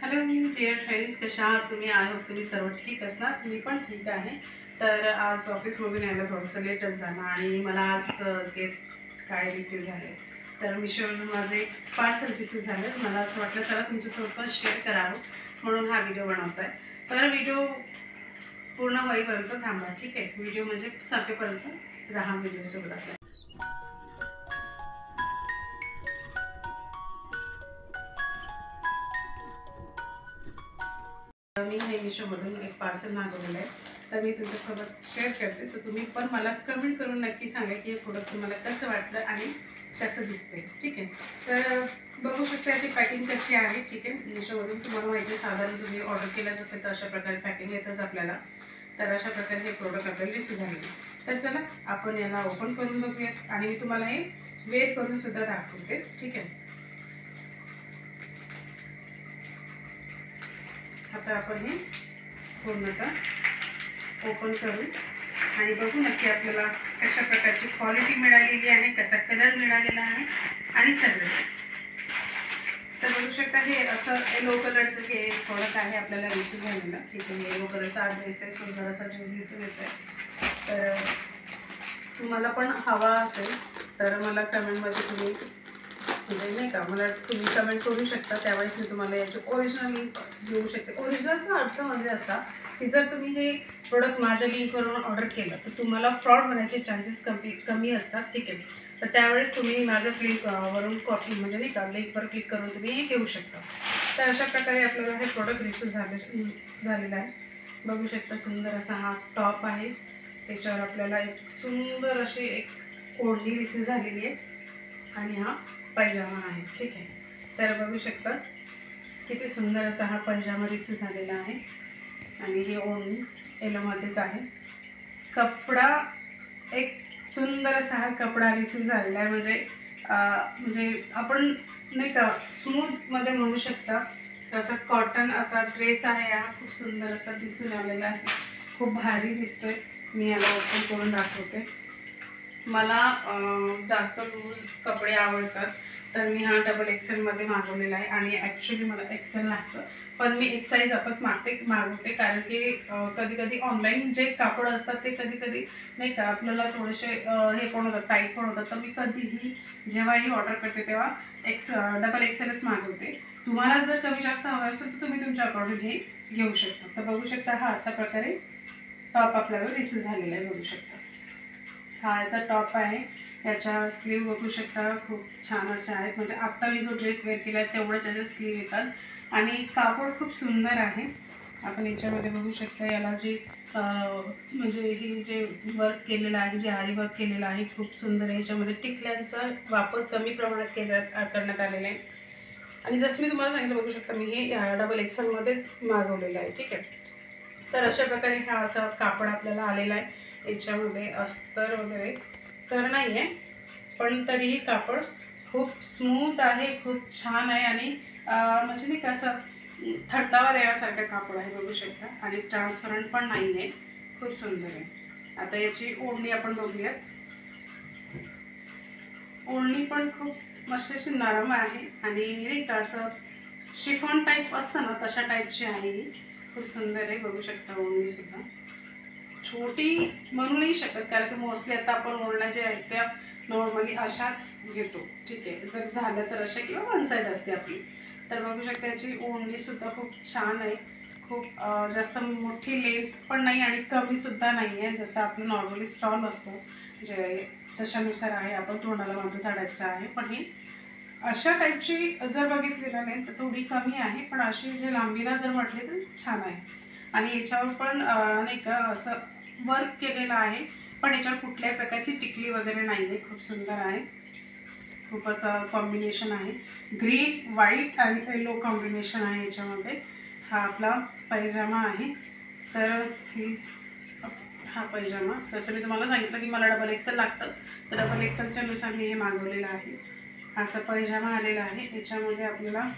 Hello dear friends, कशा आहात तुम्ही? आय होप तुम्ही सर्व ठीक असणार. मी पण ठीक आहे. तर आज ऑफिसमधून यायला थोडंसं लेटच झालं आणि मला आज गेस्ट काय रिसीव झाले. तर मिशोवरून माझे पार्सल रिसीव झाले. मला असं वाटलं चला तुमच्यासोबत पण शेअर करावं म्हणून हा व्हिडिओ बनवत आहे. तर व्हिडिओ पूर्ण होईपर्यंत थांबा, ठीक आहे? व्हिडिओ म्हणजे संपेपर्यंत राहा व्हिडिओसोबत आपल्या. मी हे मिशोमधून एक पार्सल मागवलेलं आहे. तर मी तुमच्यासोबत शेअर करते. तर तुम्ही पण मला कमेंट करून नक्की सांगा की हे प्रोडक्ट तुम्हाला कसं वाटलं आणि कसं दिसते, ठीक आहे? तर बघू शकता याची पॅकिंग कशी आहे, ठीक आहे? मिशोमधून तुम्हाला माहिती आहे साधारण तुम्ही ऑर्डर केलंच असेल तर अशा प्रकारे पॅकिंग येतच आपल्याला. तर अशा प्रकारे हे प्रोडक्ट आपल्याला रिसीव झालेलं आहे. तर चला आपण याला ओपन करून बघूयात आणि मी तुम्हाला हे वेअर करून सुद्धा दाखवते, ठीक आहे? आता आपण हे पूर्णतः ओपन करू आणि बघू नक्की आपल्याला कशा प्रकारची क्वालिटी मिळालेली आहे, कसा कलर मिळालेला आहे आणि सगळं. तर बघू शकता हे असं येलो कलरचं हे प्रोडक्ट आहे आपल्याला रिसीव झालेलं, ठीक आहे? येलो कलरचा ड्रेस आहे, सुंदर असा ड्रेस दिसून येतो आहे. तर तुम्हाला पण हवा असेल तर मला कमेंटमध्ये तुम्ही म्हणजे नाही का मला तुम्ही कमेंट करू शकता. त्यावेळेस मी तुम्हाला याची ओरिजिनल लिंक देऊ शकते. ओरिजिनलचा अर्थ म्हणजे असा की जर तुम्ही हे प्रोडक्ट माझ्या लिंकवरून ऑर्डर केलं तर तुम्हाला फ्रॉड होण्याचे चान्सेस कमी असतात, ठीक आहे? तर त्यावेळेस तुम्ही माझ्याच लिंकवरून कॉपी म्हणजे नाही का लिंकवर क्लिक करून तुम्ही हे घेऊ शकता. तर अशा प्रकारे आपल्याला हे प्रोडक्ट रिसीव झालेलं आहे. बघू शकता सुंदर असा हा टॉप आहे. त्याच्यावर आपल्याला एक सुंदर अशी एक ओढणी रिसीव झालेली आहे आणि हा पैजामा आहे, ठीक आहे? तर बघू शकता किती सुंदर असा हा पैजामा रिसीव झालेला आहे आणि हे ओढणी येलोमध्येच आहे. कपडा एक सुंदर असा हा कपडा रिसीव झालेला आहे. म्हणजे आपण नाही का स्मूथमध्ये म्हणू शकता. असा कॉटन असा ड्रेस आहे हा. खूप सुंदर असा दिसून आलेला आहे. खूप भारी दिसतोय. मी याला ओपन करून दाखवते. मला जास्त लूज कपडे आवडतात तर मी हा डबल एक्सेलमध्ये मागवलेला आहे आणि ॲक्च्युली मला एक्सेल लागतं पण मी एक साईज आपच मागवते कारण की कधी कधी ऑनलाईन जे कापड असतात ते कधी कधी नाही का आपल्याला थोडेसे हे पण होतात, टाईट पण होतात. तर मी कधीही जेव्हाही ऑर्डर करते तेव्हा डबल एक्सेलच मागवते. तुम्हाला जर कमी जास्त हवं असेल तर तुम्ही तुमच्या अकॉर्डिंग हे घेऊ शकता. तर बघू शकता हा अशा प्रकारे टॉप आपल्याला रिसीव झालेला आहे. बघू शकता हा याचा टॉप आहे. याच्या स्लीव बघू शकता खूप छान अशा आहेत. म्हणजे आत्ता मी जो ड्रेस वेअर केला आहे तेवढंच याचे स्लीव येतात आणि कापड खूप सुंदर आहे. आपण याच्यामध्ये बघू शकता याला जे म्हणजे ही जे वर्क केलेलं आहे, जे आरी वर्क केलेलं आहे खूप सुंदर आहे. याच्यामध्ये टिकल्यांचा वापर कमी प्रमाणात करण्यात आलेला आहे आणि जसं मी तुम्हाला सांगितलं बघू शकता मी हे डबल एक्सेलमध्येच मागवलेलं आहे, ठीक आहे? तर अशा प्रकारे हा असा कापड आपल्याला आलेला आहे. याच्यामध्ये अस्तर वगैरे तर नाही आहे पण तरीही कापड खूप स्मूथ आहे, खूप छान आहे आणि म्हणजे नाही का असं थंडावा देण्यासारखं कापड आहे. बघू शकता आणि ट्रान्सपरंट पण नाही आहे. खूप सुंदर आहे. आता याची ओढणी आपण बघूयात. ओढणी पण खूप मस्त अशी नरम आहे आणि नाही का असं शिफॉन टाईप असतं ना तशा टाईपची आहे ही. खूप सुंदर आहे. बघू शकता ओढणीसुद्धा छोटी म्हणू नाही शकत कारण की मोस्टली आता आपण ओढण्या ज्या आहेत त्या नॉर्मली अशाच घेतो, ठीक आहे? जर झालं तर अशा किंवा वन साईड असते आपली. तर बघू शकता याची ओढणीसुद्धा खूप छान आहे. खूप जास्त मोठी लेंथ पण नाही आणि कमीसुद्धा नाही आहे. जसं आपलं नॉर्मली स्टॉल असतो जे तशानुसार आहे. आपण तोंडाला बांधून काढायचं आहे पण ही अशा टाईपची जर बघितली ना तर थोडी कमी आहे पण अशी जे लांबीला जर म्हटली तर छान आहे. आणि याच्यावर पण नाही का असं वर्क केलेलं आहे पण याच्यावर कुठल्याही प्रकारची टिकली वगैरे नाही आहे. खूप सुंदर आहे. खूप असं कॉम्बिनेशन आहे. ग्रीन व्हाईट आणि येलो कॉम्बिनेशन आहे याच्यामध्ये. हा आपला पैजामा आहे. तर हा पैजामा जसं मी तुम्हाला सांगितलं की मला डबल एक्सेल लागतं तर डबल एक्सेलच्या नुसार मी हे मागवलेलं आहे. असा पैजामा आलेला आहे. याच्यामध्ये आपल्याला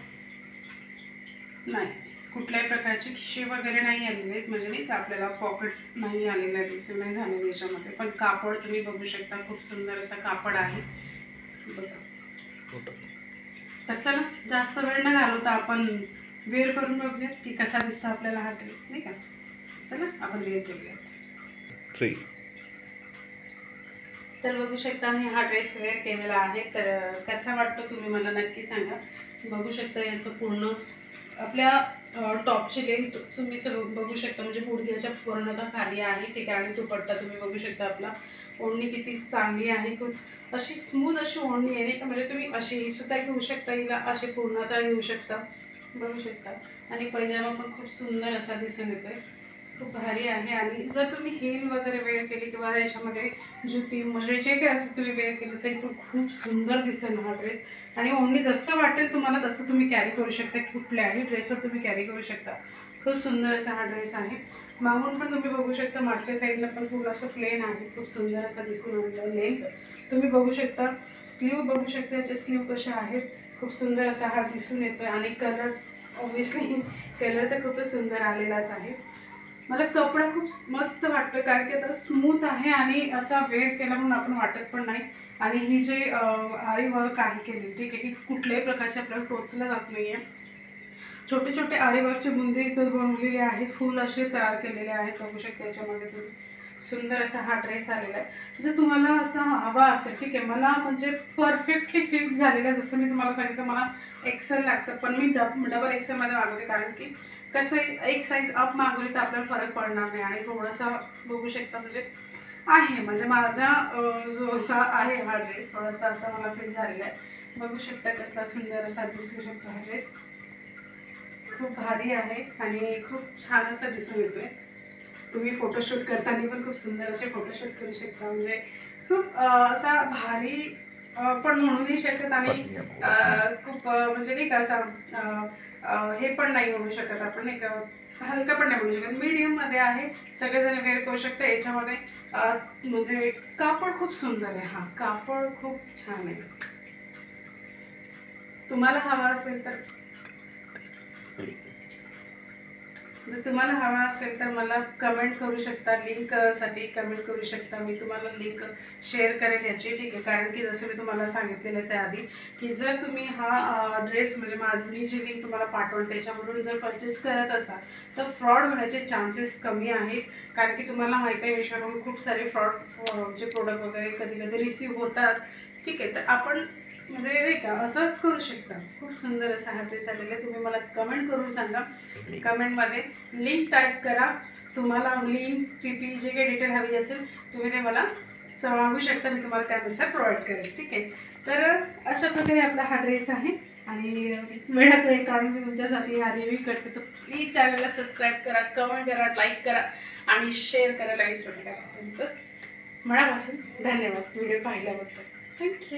नाही कुठल्याही प्रकारचे खिशे वगैरे नाही आलेले आहेत. म्हणजे नाही का आपल्याला पॉकेट नाही आलेलं आहे, रिसीव नाही झालेलं याच्यामध्ये. पण कापड तुम्ही बघू शकता खूप सुंदर असं कापड आहे बघा. तर चला जास्त वेळ न घालवता आपण वेअर करून बघूयात की कसा दिसतो आपल्याला हा ड्रेस, नाही का. चला आपण वेअर करूयात. तर बघू शकता मी हा ड्रेस वेअर केलेला आहे. तर कसा वाटतो तुम्ही मला नक्की सांगा. बघू शकता याचं पूर्ण आपल्या टॉपची लेंथ तुम्ही सगळं बघू शकता, म्हणजे गुडघ्याच्या पूर्णतः खाली आहे, ठीक आहे. आणि दुपट्टा तुम्ही बघू शकता. आपला ओढणी किती चांगली आहे, खूप अशी स्मूथ अशी ओढणी आहे, नाही का. म्हणजे तुम्ही अशी सुद्धा घेऊ शकता, हिला असे पूर्णतः घेऊ शकता, बघू शकता. आणि पैजामा पण खूप सुंदर असा दिसून येतोय, खूप भारी आहे. आणि जर तुम्ही हील वगैरे वेअर केली किंवा याच्यामध्ये जुती मोजे जे काही असं तुम्ही वेअर केलं तरी पण खूप सुंदर दिसेल हा ड्रेस. आणि ओढणी जसं वाटेल तुम्हाला तसं तुम्ही कॅरी करू शकता, कुठल्याही ड्रेसवर तुम्ही कॅरी करू शकता. खूप सुंदर असा हा ड्रेस आहे. मागून पण तुम्ही बघू शकता, मागच्या साईडला पण खूप असं प्लेन आहे, खूप सुंदर असा दिसून आलेला लेंथ तुम्ही बघू शकता. स्लीव बघू शकता, याचे स्लीव कशा आहेत, खूप सुंदर असा हा दिसून येतोय. आणि कलर ऑब्विसली कलर तर खूपच सुंदर आलेलाच आहे. मला कपडा खूप मस्त वाटतो, कारण की आता स्मूथ आहे आणि असा वेअर केला म्हणून आपण वाटत पण नाही. आणि ही जे आरी वर्क आहे केली, ठीक आहे, ही कुठल्याही प्रकारचे आपल्याला टोचलं जात नाही आहे. छोटे छोटे आरी वर्कचे बुंदे इथं बनवलेले आहेत, फुल असे तयार केलेले आहेत, बघू शकता. याच्यामध्ये तुम्ही सुंदर असा हा ड्रेस आलेला आहे. जर तुम्हाला असा हवा असेल, ठीक आहे, मला म्हणजे परफेक्टली फिट झालेला आहे. जसं मी तुम्हाला सांगितलं मला एक्सेल लागतं, पण मी डबल एक्सेलमध्ये मागवते, कारण की कसं एक साईज अप मागवली तर आपल्याला फरक पडणार नाही. आणि थोडंसं बघू शकता म्हणजे आहे, म्हणजे माझा जो आहे हा ड्रेस थोडासा असा मला फिट झालेला आहे. बघू शकता कसला सुंदर असा दिसू शकतो हा ड्रेस, खूप भारी आहे आणि खूप छान असा दिसून येतोय. तुम्ही फोटोशूट करताना पण खूप सुंदर असे फोटोशूट करू शकता, म्हणजे खूप असा भारी पण म्हणूही शकत. आणि खूप म्हणजे नाही का असा हे पण नाही म्हणू शकत आपण, नाही का, हलका पण नाही म्हणू शकत, मीडियममध्ये आहे. सगळेजण वेअर करू शकता. याच्यामध्ये म्हणजे कापड खूप सुंदर आहे, हा कापड खूप छान आहे. तुम्हाला हवा असेल तर जर तुम्हाला हवा असेल तर मला कमेंट करू शकता, लिंकसाठी कमेंट करू शकता. मी तुम्हाला लिंक शेअर करेन याची, ठीक आहे. कारण की जसं मी तुम्हाला सांगितलेलंच आहे आधी, की जर तुम्ही हा ड्रेस म्हणजे माझी जी लिंक तुम्हाला पाठवून त्याच्यावरून जर परचेस करत असाल तर फ्रॉड होण्याचे चान्सेस कमी आहेत. कारण की तुम्हाला माहिती आहे मिशोवरून खूप सारे फ्रॉडचे प्रोडक्ट वगैरे कधी कधी रिसीव्ह होतात, ठीक आहे. तर आपण म्हणजे नाही का असं करू शकता. खूप सुंदर असा हा ड्रेस आलेला आहे. तुम्ही मला कमेंट करून सांगा, कमेंटमध्ये लिंक टाईप करा. तुम्हाला लिंक पीपी जे काही डिटेल हवी असेल तुम्ही ते मला सांगू शकता, मी तुम्हाला त्यानुसार प्रोव्हाइड करेल, ठीक आहे. तर अशा प्रकारे आपला हा ड्रेस आहे. आणि वेळात वेळ काढून मी तुमच्यासाठी हा रिव्ह्यू करते. तर प्लीज चॅनलला सबस्क्राईब करा, कमेंट करा, लाईक करा आणि शेअर करायला विसरू नका. तुमचं मनापासून धन्यवाद व्हिडिओ पाहिल्याबद्दल. थँक्यू.